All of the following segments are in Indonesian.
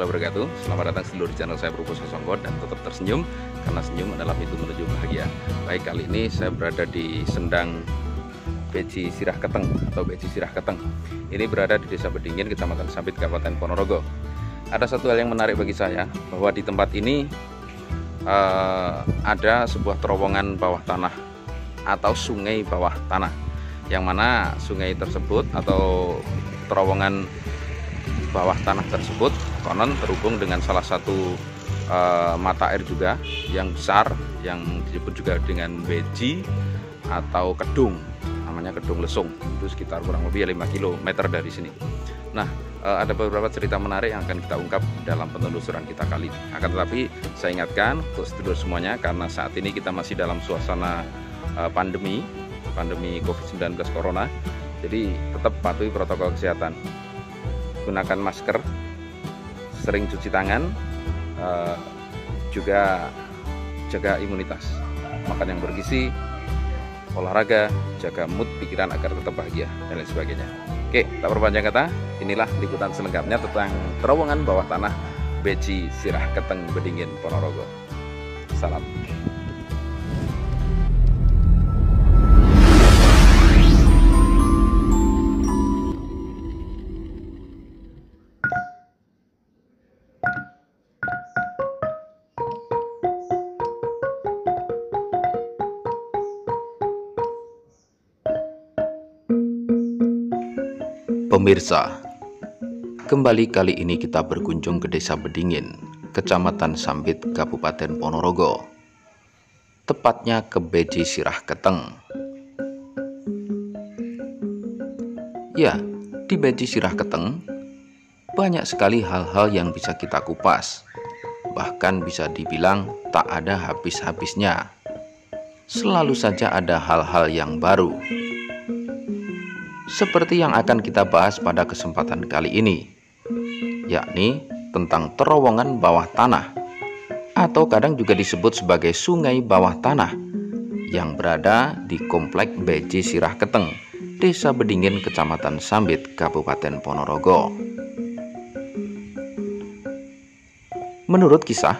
warahmatullahi wabarakatuh. Selamat datang seluruh di channel saya Purwo Sasongko, dan tetap tersenyum karena senyum adalah pintu menuju bahagia. Baik, kali ini saya berada di Sendang Beji Sirah Keteng atau Beji Sirah Keteng. Ini berada di Desa Bedingin, Kecamatan Sambit, Kabupaten Ponorogo. Ada satu hal yang menarik bagi saya, bahwa di tempat ini ada sebuah terowongan bawah tanah atau sungai bawah tanah, yang mana sungai tersebut atau terowongan bawah tanah tersebut konon terhubung dengan salah satu mata air juga yang besar, yang disebut juga dengan beji atau kedung, namanya Kedung Lesung. Itu sekitar kurang lebih 5 km dari sini. Nah, ada beberapa cerita menarik yang akan kita ungkap dalam penelusuran kita kali ini. Akan tetapi saya ingatkan untuk sedulur semuanya, karena saat ini kita masih dalam suasana pandemi COVID-19 Corona, jadi tetap patuhi protokol kesehatan, gunakan masker, sering cuci tangan, juga jaga imunitas, makan yang bergizi, olahraga, jaga mood pikiran agar tetap bahagia, dan lain sebagainya. Oke, tak berpanjang kata, inilah liputan selengkapnya tentang terowongan bawah tanah Beji Sirah Keteng Bedingin, Ponorogo. Salam. Pemirsa, kembali kali ini kita berkunjung ke Desa Bedingin, Kecamatan Sambit, Kabupaten Ponorogo, tepatnya ke Beji Sirah Keteng. Ya, di Beji Sirah Keteng banyak sekali hal-hal yang bisa kita kupas, bahkan bisa dibilang tak ada habis-habisnya. Selalu saja ada hal-hal yang baru, seperti yang akan kita bahas pada kesempatan kali ini, yakni tentang terowongan bawah tanah atau kadang juga disebut sebagai sungai bawah tanah yang berada di Komplek Beji Sirah Keteng, Desa Bedingin, Kecamatan Sambit, Kabupaten Ponorogo. Menurut kisah,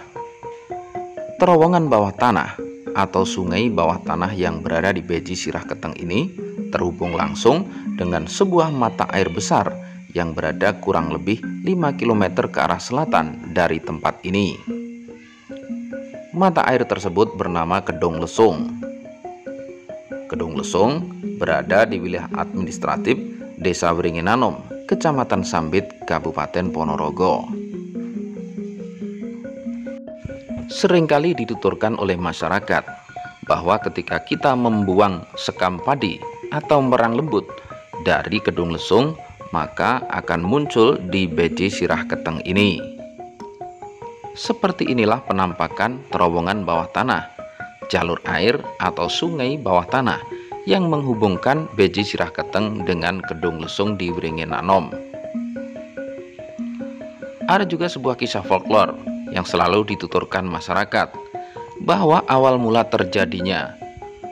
terowongan bawah tanah atau sungai bawah tanah yang berada di Beji Sirah Keteng ini terhubung langsung dengan sebuah mata air besar yang berada kurang lebih 5 km ke arah selatan dari tempat ini. Mata air tersebut bernama Kedung Lesung. Kedung Lesung berada di wilayah administratif Desa Wringinanom, Kecamatan Sambit, Kabupaten Ponorogo. Seringkali dituturkan oleh masyarakat bahwa ketika kita membuang sekam padi atau merang lembut dari Kedung Lesung, maka akan muncul di Beji Sirah Keteng ini. Seperti inilah penampakan terowongan bawah tanah, jalur air atau sungai bawah tanah yang menghubungkan Beji Sirah Keteng dengan Kedung Lesung di Wringinanom. Ada juga sebuah kisah folklore yang selalu dituturkan masyarakat, bahwa awal mula terjadinya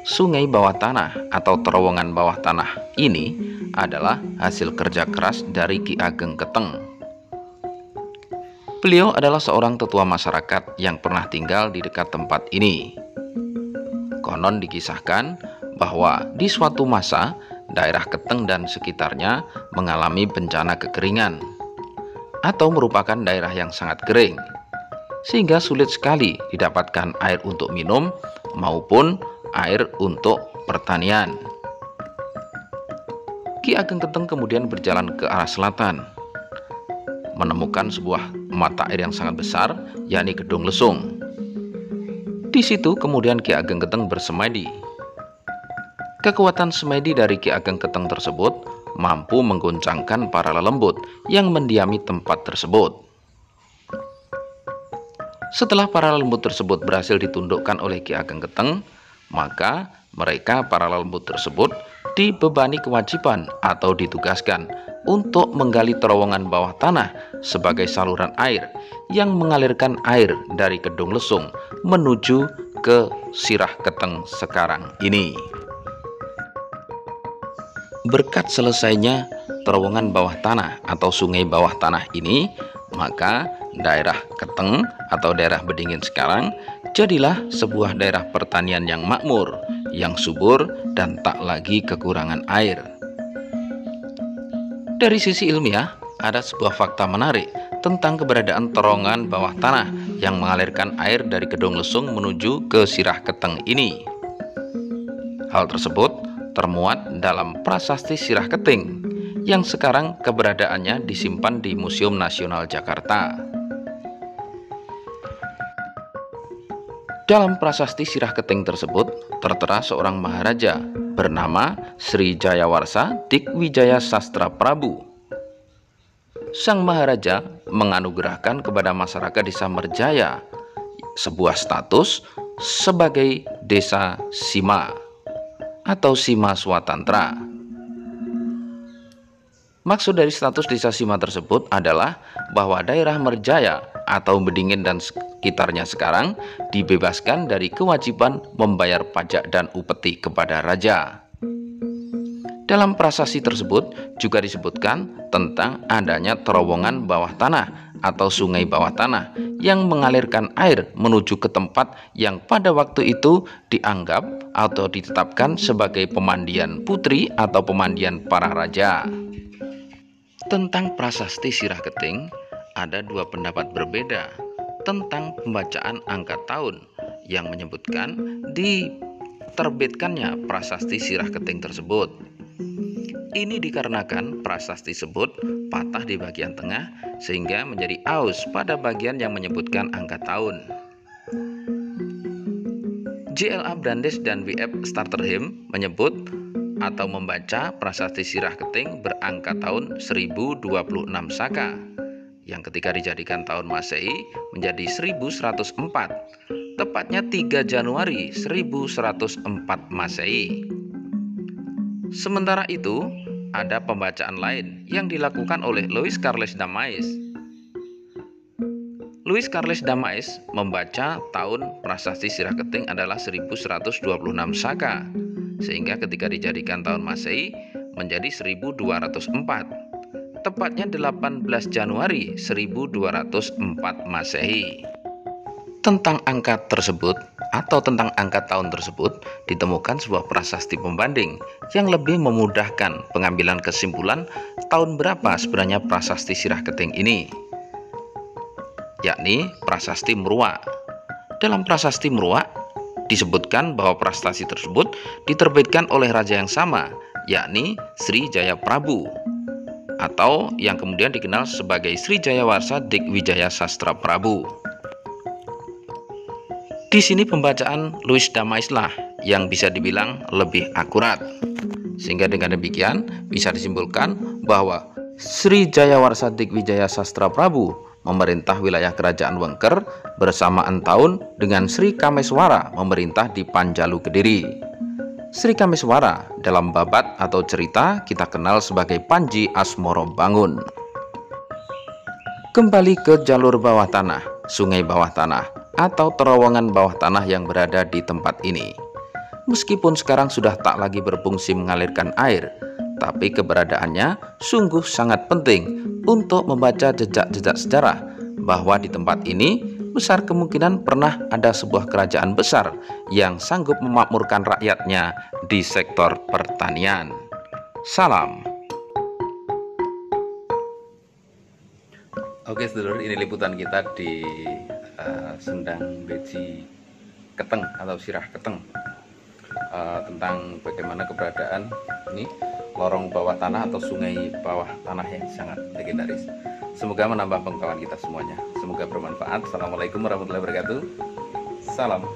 sungai bawah tanah atau terowongan bawah tanah ini adalah hasil kerja keras dari Ki Ageng Keteng. Beliau adalah seorang tetua masyarakat yang pernah tinggal di dekat tempat ini. Konon dikisahkan bahwa di suatu masa daerah Keteng dan sekitarnya mengalami bencana kekeringan atau merupakan daerah yang sangat kering, sehingga sulit sekali didapatkan air untuk minum maupun air untuk pertanian. Ki Ageng Keteng kemudian berjalan ke arah selatan, menemukan sebuah mata air yang sangat besar, yakni Kedung Lesung. Di situ kemudian Ki Ageng Keteng bersemedi. Kekuatan semedi dari Ki Ageng Keteng tersebut mampu menggoncangkan para lelembut yang mendiami tempat tersebut. Setelah para lelembut tersebut berhasil ditundukkan oleh Ki Ageng Keteng, maka mereka para lelembut tersebut dibebani kewajiban atau ditugaskan untuk menggali terowongan bawah tanah sebagai saluran air yang mengalirkan air dari Kedung Lesung menuju ke Sirah Keteng sekarang ini. Berkat selesainya terowongan bawah tanah atau sungai bawah tanah ini, maka daerah Keteng atau daerah Bedingin sekarang jadilah sebuah daerah pertanian yang makmur, yang subur dan tak lagi kekurangan air. Dari sisi ilmiah, ada sebuah fakta menarik tentang keberadaan terowongan bawah tanah yang mengalirkan air dari Kedung Lesung menuju ke Sirah Keteng ini. Hal tersebut termuat dalam prasasti Sirah Keteng yang sekarang keberadaannya disimpan di Museum Nasional Jakarta. Dalam prasasti Sirah Keteng tersebut tertera seorang maharaja bernama Sri Jayawarsa Digwijaya Sastra Prabu. Sang maharaja menganugerahkan kepada masyarakat desa Merjaya sebuah status sebagai desa Sima atau Sima Swatantra. Maksud dari status desa Sima tersebut adalah bahwa daerah Merjaya atau Bedingin dan sekitarnya sekarang dibebaskan dari kewajiban membayar pajak dan upeti kepada raja. Dalam prasasti tersebut juga disebutkan tentang adanya terowongan bawah tanah atau sungai bawah tanah yang mengalirkan air menuju ke tempat yang pada waktu itu dianggap atau ditetapkan sebagai pemandian putri atau pemandian para raja. Tentang prasasti Sirah Keteng, ada dua pendapat berbeda tentang pembacaan angka tahun yang menyebutkan diterbitkannya prasasti Sirah Keteng tersebut. Ini dikarenakan prasasti tersebut patah di bagian tengah sehingga menjadi aus pada bagian yang menyebutkan angka tahun. J.L.A. Brandes dan W.F. Starterham menyebut atau membaca prasasti Sirah Keteng berangka tahun 1026 Saka yang ketika dijadikan tahun Masehi menjadi 1104, tepatnya 3 Januari 1104 Masehi. Sementara itu, ada pembacaan lain yang dilakukan oleh Louis Carles Damais. Louis Carles Damais membaca tahun prasasti Sirah Keteng adalah 1126 Saka, sehingga ketika dijadikan tahun Masehi menjadi 1204, tepatnya 18 Januari 1204 Masehi. Tentang angka tersebut atau tentang angka tahun tersebut ditemukan sebuah prasasti pembanding yang lebih memudahkan pengambilan kesimpulan tahun berapa sebenarnya prasasti Sirah Keteng ini, yakni prasasti Mruwa. Dalam prasasti Mruwa disebutkan bahwa prasasti tersebut diterbitkan oleh raja yang sama, yakni Sri Jaya Prabu atau yang kemudian dikenal sebagai Sri Jayawarsa Digwijaya Sastra Prabu. Di sini pembacaan Louis Damais lah yang bisa dibilang lebih akurat. Sehingga dengan demikian bisa disimpulkan bahwa Sri Jayawarsa Digwijaya Sastra Prabu memerintah wilayah kerajaan Wengker bersamaan tahun dengan Sri Kameswara memerintah di Panjalu Kediri. Sri Kameswara dalam babat atau cerita kita kenal sebagai Panji Asmoro Bangun. Kembali ke jalur bawah tanah, sungai bawah tanah, atau terowongan bawah tanah yang berada di tempat ini. Meskipun sekarang sudah tak lagi berfungsi mengalirkan air, tapi keberadaannya sungguh sangat penting untuk membaca jejak-jejak sejarah bahwa di tempat ini besar kemungkinan pernah ada sebuah kerajaan besar yang sanggup memakmurkan rakyatnya di sektor pertanian. Salam. Oke sedulur, ini liputan kita di Sendang Beji Keteng atau Sirah Keteng, tentang bagaimana keberadaan ini lorong bawah tanah atau sungai bawah tanah yang sangat legendaris. Semoga menambah pengetahuan kita semuanya. Semoga bermanfaat. Assalamualaikum warahmatullahi wabarakatuh. Salam.